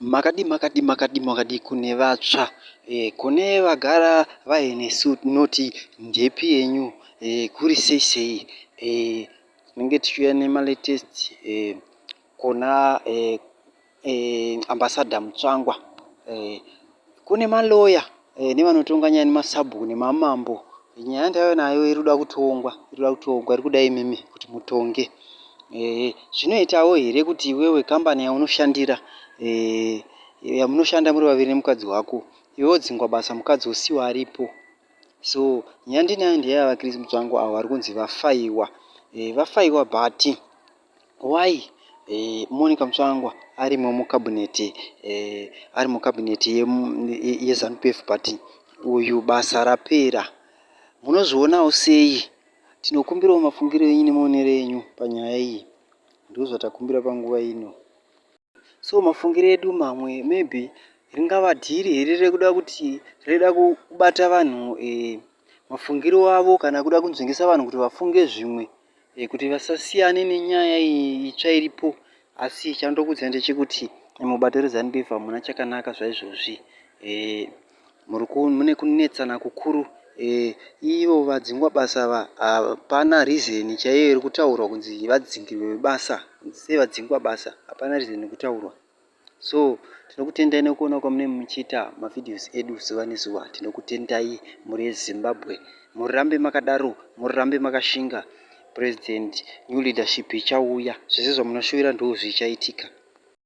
Makadi kune vatsva, kune vagara vaine noti ndepi yenyu, kuri sei tinenge tichiuya nemalatest kuna ambassador Mutsvangwa, kune maloya nevanotonganya nemasabhu nemamambo. Nyaya yandayo nayo iri kuda kutongwa, iri kuda imimi kuti mutonge. Zvinoitawo here kuti wewe kambani yaunoshandira, yamunoshanda muri vaviri nemukadzi wako, iwe wodzingwa basa mukadzi usiwo aripo. So nyaya ndinayo ndeyava Chris Mutsvangwa avo vari kunzi vafaiwa, but why Monica Mutsvangwa arimo mukabineti, yeZANU-PF, but uyu basa rapera. Munozvionawo sei? Tinokumbirawo mafungiro enyu nemaonero enyu panyaya iyi. Ndozvatakumbira panguva ino. So mafungiro edu mamwe maybe ringava dhiri here rekuda kuti reda kubata vanhu mafungiro avo, kana kuda kunzvingisa vanhu kuti vafunge zvimwe, kuti vasasiyane nenyaya itsva iripo. Asi chandokuudza ndechekuti mubato reZANU-PF hamuna chakanaka zvaizvozvi. Mune kunetsana kukuru. Ivo vadzingwa basa hapana reason chaiyo iri kutaurwa kunzi vadzingirwe basa. Sei vadzingwa basa? Hapana reason kutaurwa. So tinokutendai nekuona kwamune muchiita mavhidhiyosi edu zuva nezuva. Tinokutendai muri Zimbabwe. Murambe makadaro, murambe makashinga. President new leadership ichauya. Zvese zvamunoshuvira ndizvo zvichaitika.